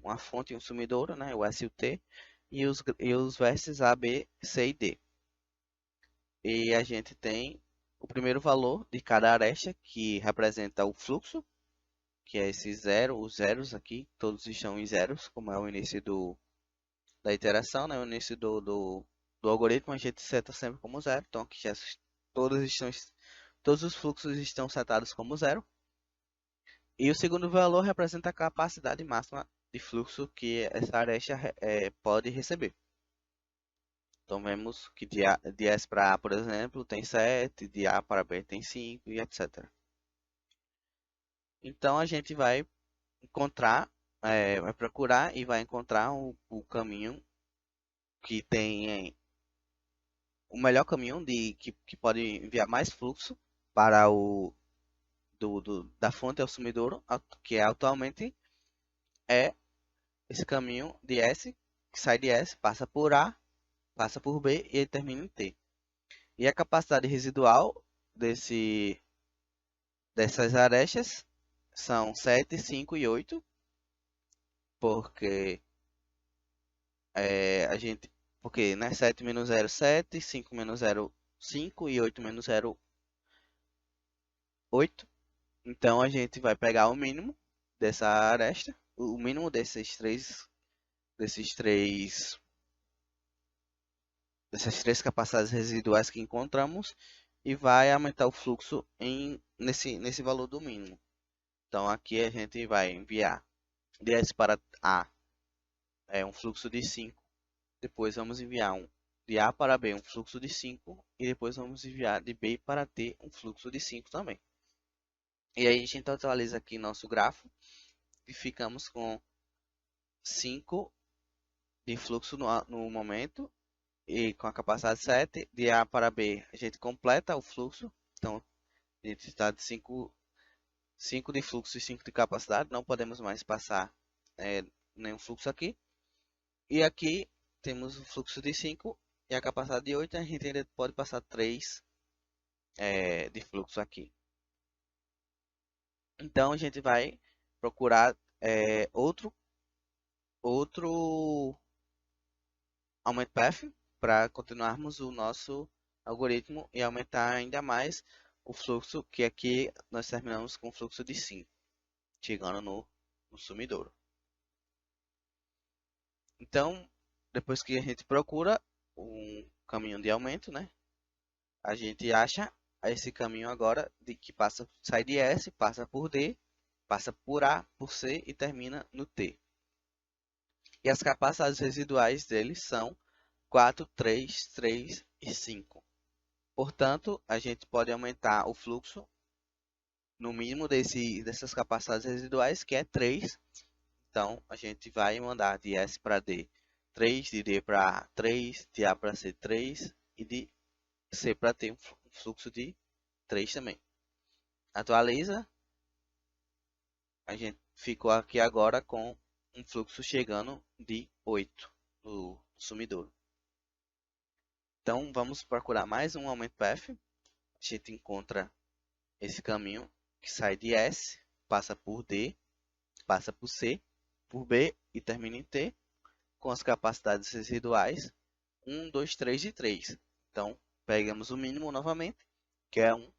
Speaker 2: uma fonte e um sumidouro, né, o S e o T, e os vértices A, B, C e D. E a gente tem o primeiro valor de cada aresta, que representa o fluxo, que é esse zero, os zeros aqui, todos estão em zeros, como é o início da iteração, né, o início do algoritmo, a gente seta sempre como zero, então aqui já todos os fluxos estão setados como zero. E o segundo valor representa a capacidade máxima de fluxo que essa aresta pode receber. Então vemos que de S para A, por exemplo, tem 7, de A para B tem 5 e etc. Então a gente vai vai procurar e vai encontrar o caminho que tem o melhor caminho que pode enviar mais fluxo para da fonte ao sumidouro, que atualmente é esse caminho de S, que sai de S, passa por A, passa por B e ele termina em T. E a capacidade residual dessas arestas são 7, 5 e 8, porque né, 7 menos 0, 7, 5 menos 0, 5 e 8 menos 0, 8. Então a gente vai pegar o mínimo dessa aresta, o mínimo dessas três capacidades residuais que encontramos e vai aumentar o fluxo nesse valor do mínimo. Então aqui a gente vai enviar de S para A um fluxo de 5, depois vamos enviar de A para B um fluxo de 5 e depois vamos enviar de B para T um fluxo de 5 também. E aí a gente atualiza aqui nosso grafo e ficamos com 5 de fluxo no momento e com a capacidade 7, de A para B a gente completa o fluxo, então a gente está de 5 de fluxo e 5 de capacidade, não podemos mais passar nenhum fluxo aqui. E aqui temos o fluxo de 5 e a capacidade de 8, a gente ainda pode passar 3 de fluxo aqui. Então a gente vai procurar outro aumento path para continuarmos o nosso algoritmo e aumentar ainda mais o fluxo, que aqui nós terminamos com o fluxo de 5, chegando no sumidouro. Então, depois que a gente procura um caminho de aumento, né, a gente acha esse caminho agora que sai de S, passa por D, passa por A, por C e termina no T. E as capacidades residuais deles são 4, 3, 3 e 5. Portanto, a gente pode aumentar o fluxo no mínimo dessas capacidades residuais, que é 3. Então, a gente vai mandar de S para D 3, de D para A 3, de A para C 3 e de C para T um fluxo de 3 também. Atualiza. A gente ficou aqui agora com um fluxo chegando de 8 no sumidouro. Então, vamos procurar mais um aumento path. A gente encontra esse caminho que sai de S, passa por D, passa por C, por B e termina em T, com as capacidades residuais 1, 2, 3 e 3. Então, pegamos o mínimo novamente, que é 1,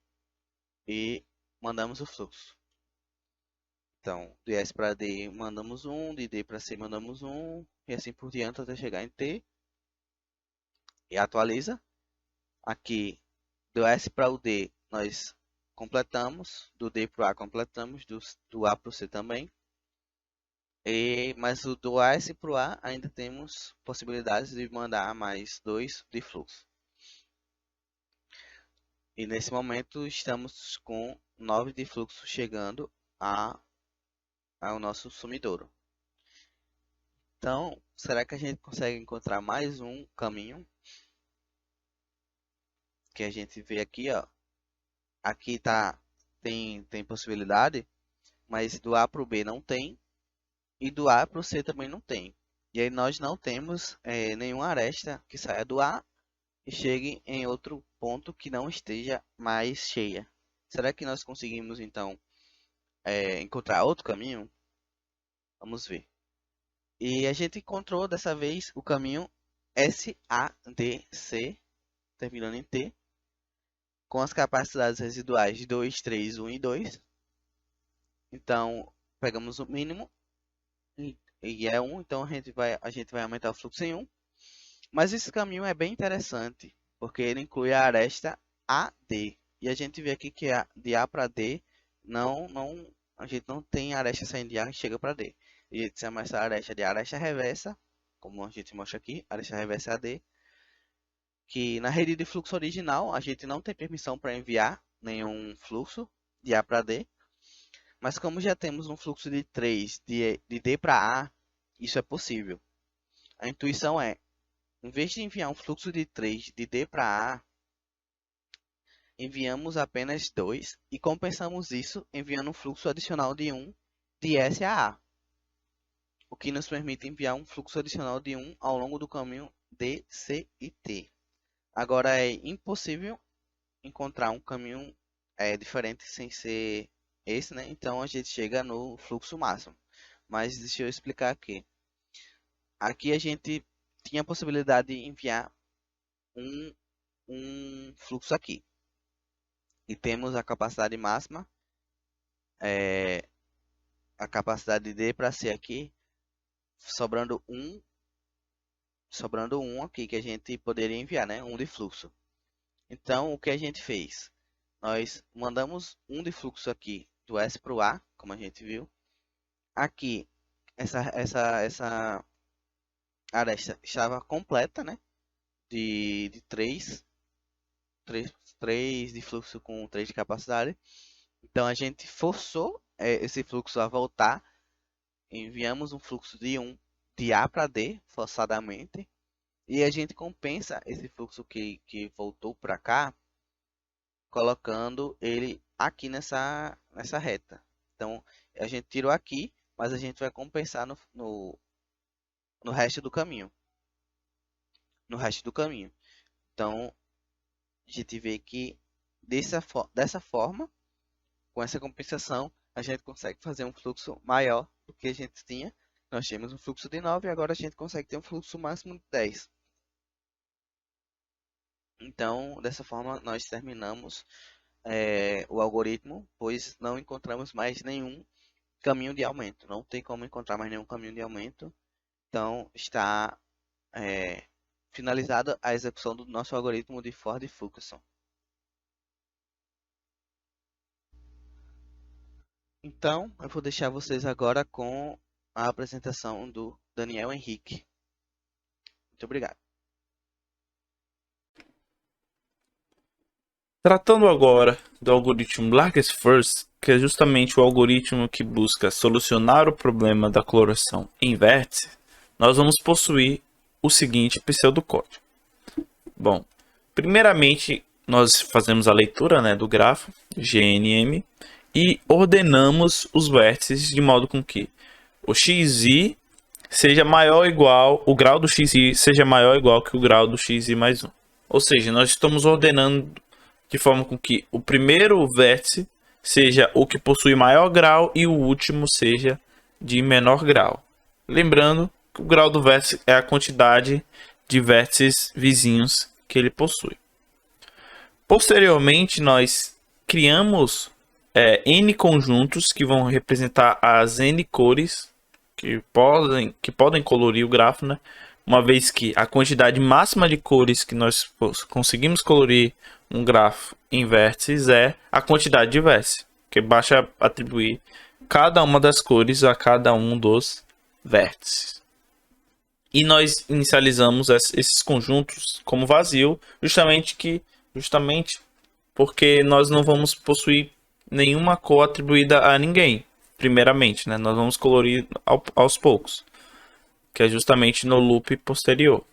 Speaker 2: e mandamos o fluxo. Então, de S para D mandamos 1, de D para C mandamos 1, e assim por diante até chegar em T. E atualiza. Aqui, do S para o D, nós completamos, do D para o A completamos, do A para o C também. Mas do S para o A ainda temos possibilidades de mandar mais 2 de fluxo. E nesse momento estamos com 9 de fluxo chegando ao nosso sumidouro. Então, será que a gente consegue encontrar mais um caminho? Que a gente vê aqui, ó. Aqui tem possibilidade, mas do A para o B não tem. E do A para o C também não tem. E aí nós não temos nenhuma aresta que saia do A e chegue em outro ponto que não esteja mais cheia. Será que nós conseguimos então encontrar outro caminho? Vamos ver. E a gente encontrou dessa vez o caminho SADC, terminando em T, com as capacidades residuais de 2, 3, 1 e 2. Então, pegamos o mínimo e é 1, então a gente vai aumentar o fluxo em 1. Mas esse caminho é bem interessante, porque ele inclui a aresta AD. E a gente vê aqui que de A para D, a gente não tem aresta saindo de A que chega para D. A gente chama essa aresta de aresta reversa, como a gente mostra aqui, aresta reversa AD, que na rede de fluxo original a gente não tem permissão para enviar nenhum fluxo de A para D. Mas como já temos um fluxo de 3 de D para A, isso é possível. A intuição é, em vez de enviar um fluxo de 3 de D para A, enviamos apenas 2 e compensamos isso enviando um fluxo adicional de 1 de S a A, o que nos permite enviar um fluxo adicional de 1 ao longo do caminho D, C e T. Agora é impossível encontrar um caminho diferente sem ser esse, né? Então a gente chega no fluxo máximo. Mas deixa eu explicar aqui. Aqui a gente tinha a possibilidade de enviar um fluxo aqui. E temos a capacidade máxima, a capacidade de D para C aqui, sobrando um aqui que a gente poderia enviar, né? Um de fluxo. Então, o que a gente fez? Nós mandamos um de fluxo aqui do S para o A, como a gente viu. Aqui, essa aresta estava completa, né? De 3 de fluxo com 3 de capacidade. Então, a gente forçou esse fluxo a voltar. Enviamos um fluxo de 1 de A para D, forçadamente. E a gente compensa esse fluxo que voltou para cá, colocando ele aqui nessa reta. Então, a gente tirou aqui, mas a gente vai compensar no resto do caminho. No resto do caminho. Então, a gente vê que dessa forma, com essa compensação, a gente consegue fazer um fluxo maior que a gente tinha. Nós tínhamos um fluxo de 9 e agora a gente consegue ter um fluxo máximo de 10. Então, dessa forma, nós terminamos o algoritmo, pois não encontramos mais nenhum caminho de aumento. Não tem como encontrar mais nenhum caminho de aumento. Então, está finalizada a execução do nosso algoritmo de Ford-Fulkerson. Então, eu vou deixar vocês agora com a apresentação do Daniel Henrique. Muito obrigado.
Speaker 3: Tratando agora do algoritmo Largest First, que é justamente o algoritmo que busca solucionar o problema da coloração em vértices, nós vamos possuir o seguinte pseudocódigo. Bom, primeiramente nós fazemos a leitura, né, do grafo GNM e ordenamos os vértices de modo com que o xi seja maior ou igual, o grau do xi seja maior ou igual que o grau do xi mais 1. Ou seja, nós estamos ordenando de forma com que o primeiro vértice seja o que possui maior grau e o último seja de menor grau. Lembrando que o grau do vértice é a quantidade de vértices vizinhos que ele possui. Posteriormente, nós criamos N conjuntos que vão representar as N cores que podem colorir o grafo, né? Uma vez que a quantidade máxima de cores que nós conseguimos colorir um grafo em vértices é a quantidade de vértices, que basta atribuir cada uma das cores a cada um dos vértices. E nós inicializamos esses conjuntos como vazio, justamente porque nós não vamos possuir nenhuma cor atribuída a ninguém, primeiramente, né? Nós vamos colorir aos poucos, que é justamente no loop posterior.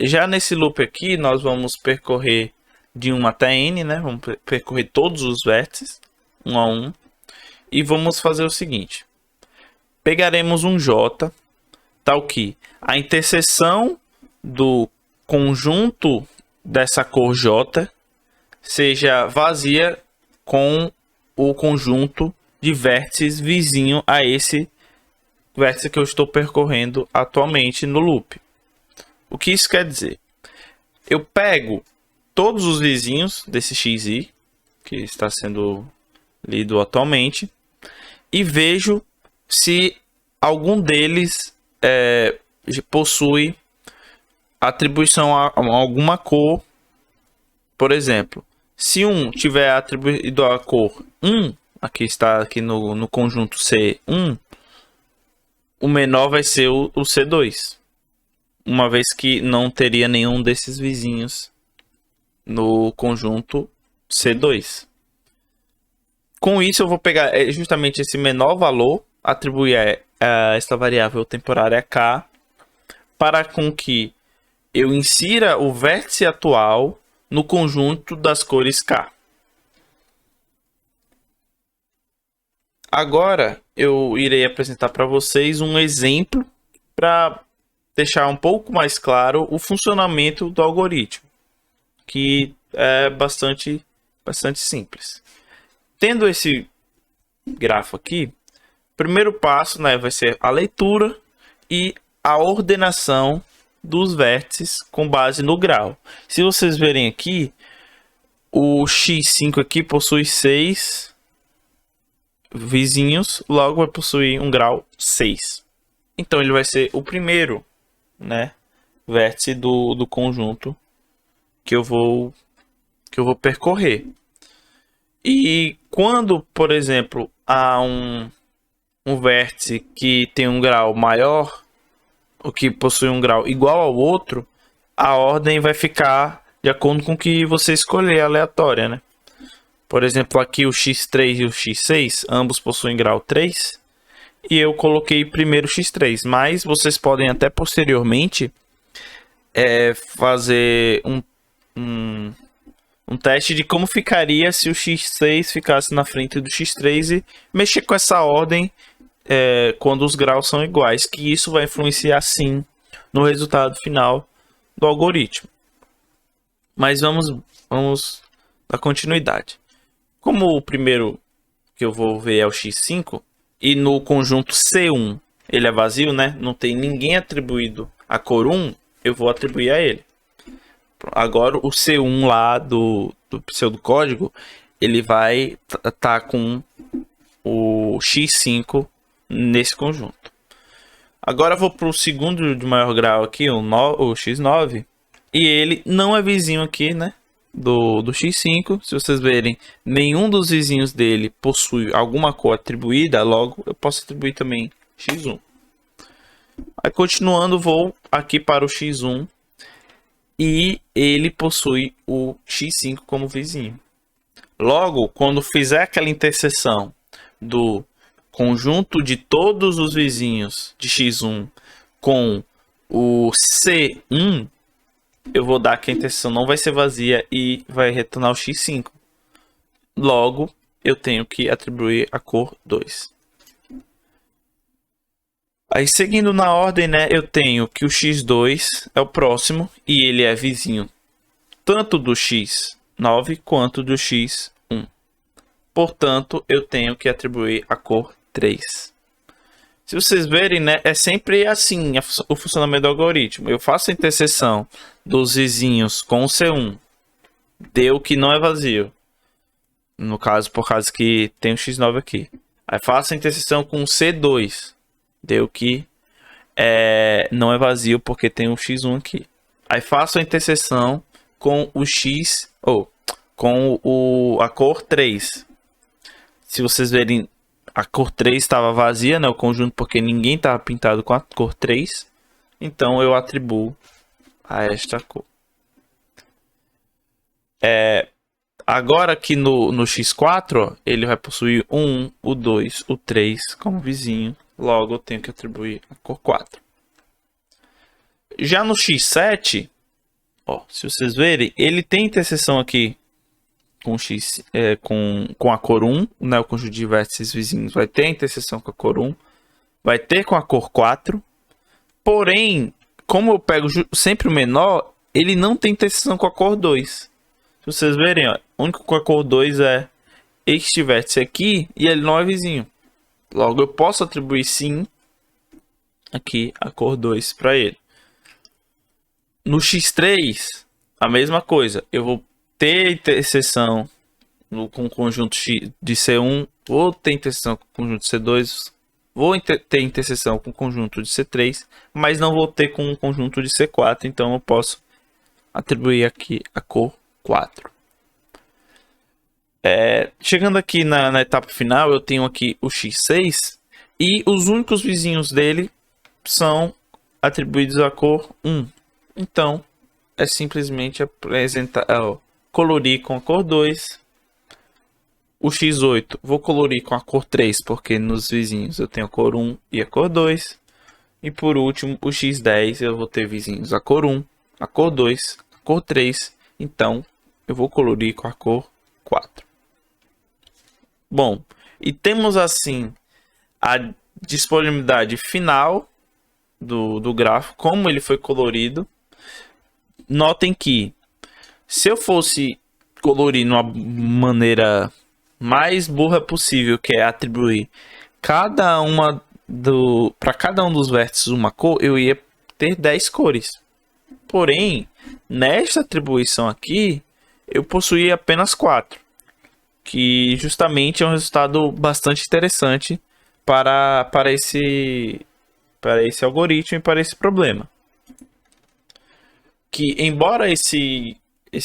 Speaker 3: Já nesse loop aqui, nós vamos percorrer de 1 até n, né? Vamos percorrer todos os vértices, um a um, e vamos fazer o seguinte. Pegaremos um J, tal que a interseção do conjunto dessa cor J seja vazia com o conjunto de vértices vizinho a esse vértice que eu estou percorrendo atualmente no loop. O que isso quer dizer? Eu pego todos os vizinhos desse xi, que está sendo lido atualmente, e vejo se algum deles possui atribuição a alguma cor. Por exemplo, se um tiver atribuído a cor 1, aqui está aqui no conjunto C1, o menor vai ser o C2, uma vez que não teria nenhum desses vizinhos no conjunto C2. Com isso, eu vou pegar justamente esse menor valor, atribuir a esta variável temporária K, para com que eu insira o vértice atual no conjunto das cores K. Agora, eu irei apresentar para vocês um exemplo para deixar um pouco mais claro o funcionamento do algoritmo, que é bastante simples. Tendo esse grafo aqui, o primeiro passo, né, vai ser a leitura e a ordenação dos vértices com base no grau. Se vocês verem aqui, o x5 aqui possui 6 vizinhos, logo vai possuir um grau 6. Então ele vai ser o primeiro, né, vértice do conjunto que eu vou percorrer. E quando, por exemplo, há um vértice que tem um grau maior, ou que possui um grau igual ao outro, a ordem vai ficar de acordo com o que você escolher, aleatória, né? Por exemplo, aqui o x3 e o x6, ambos possuem grau 3, e eu coloquei primeiro o x3, mas vocês podem até posteriormente fazer um teste de como ficaria se o x6 ficasse na frente do x3 e mexer com essa ordem quando os graus são iguais, que isso vai influenciar sim no resultado final do algoritmo. Mas vamos dar continuidade. Como o primeiro que eu vou ver é o x5, e no conjunto C1 ele é vazio, né? Não tem ninguém atribuído a cor 1, eu vou atribuir a ele. Agora o C1 lá do pseudocódigo, ele vai estar com o X5 nesse conjunto. Agora eu vou para o segundo de maior grau aqui, o X9. E ele não é vizinho aqui, né? Do X5. Se vocês verem, nenhum dos vizinhos dele possui alguma cor atribuída. Logo, eu posso atribuir também X1. Aí, continuando, vou aqui para o X1. E ele possui o X5 como vizinho. Logo, quando fizer aquela interseção do conjunto de todos os vizinhos de X1 com o C1, eu vou dar que a interseção não vai ser vazia e vai retornar o X5. Logo, eu tenho que atribuir a cor 2. Aí, seguindo na ordem, né, eu tenho que o X2 é o próximo e ele é vizinho tanto do X9 quanto do X1. Portanto, eu tenho que atribuir a cor 3. Se vocês verem, né, é sempre assim o funcionamento do algoritmo. Eu faço a interseção dos vizinhos com o C1. Deu que não é vazio. No caso, por causa que tem o X9 aqui. Aí faço a interseção com o C2. Deu que não é vazio porque tem o X1 aqui. Aí faço a interseção com o X... com a cor 3. Se vocês verem... A cor 3 estava vazia, né? O conjunto, porque ninguém estava pintado com a cor 3. Então, eu atribuo a esta cor. Agora, aqui no X4, ó, ele vai possuir o 1, o 2, o 3 como vizinho. Logo, eu tenho que atribuir a cor 4. Já no X7, ó, se vocês verem, ele tem interseção aqui com X, com a cor 1, né? O conjunto de vértices vizinhos vai ter a interseção com a cor 1, vai ter com a cor 4, porém, como eu pego sempre o menor, ele não tem interseção com a cor 2. Se vocês verem, ó, o único com a cor 2 é este vértice aqui e ele não é vizinho. Logo, eu posso atribuir sim aqui a cor 2 para ele. No X3, a mesma coisa, eu vou ter interseção com o conjunto de C1, vou ter interseção com o conjunto de C2, vou ter interseção com o conjunto de C3, mas não vou ter com o conjunto de C4, então eu posso atribuir aqui a cor 4. Chegando aqui na etapa final, eu tenho aqui o X6 e os únicos vizinhos dele são atribuídos à cor 1. Então, é simplesmente apresentar... colorir com a cor 2. O X8 vou colorir com a cor 3, porque nos vizinhos eu tenho a cor 1 e a cor 2. E por último, o X10 eu vou ter vizinhos a cor 1, a cor 2, a cor 3. Então, eu vou colorir com a cor 4. Bom, e temos assim a disponibilidade final do grafo, como ele foi colorido. Notem que se eu fosse colorir de uma maneira mais burra possível, que é atribuir para cada um dos vértices uma cor, eu ia ter 10 cores. Porém, nesta atribuição aqui, eu possuía apenas 4, que justamente é um resultado bastante interessante para esse algoritmo e para esse problema. Que embora esse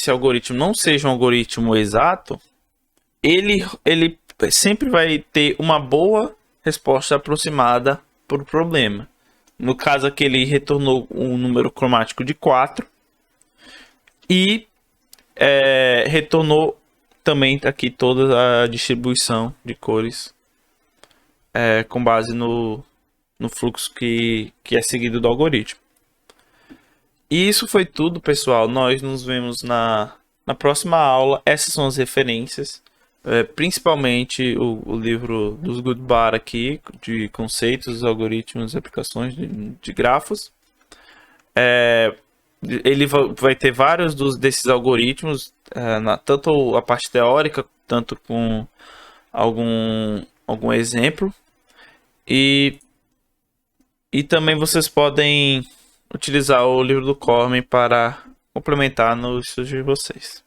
Speaker 3: algoritmo não seja um algoritmo exato, ele sempre vai ter uma boa resposta aproximada para o problema. No caso aqui, ele retornou um número cromático de 4 e retornou também aqui toda a distribuição de cores com base no fluxo que é seguido do algoritmo. E isso foi tudo, pessoal. Nós nos vemos na próxima aula. Essas são as referências, principalmente o livro dos Goodbar aqui, de conceitos, algoritmos e aplicações de grafos. Ele vai ter vários desses algoritmos, tanto a parte teórica, tanto com algum exemplo. E, e também vocês podem utilizar o livro do Cormen para complementar no estudo de vocês.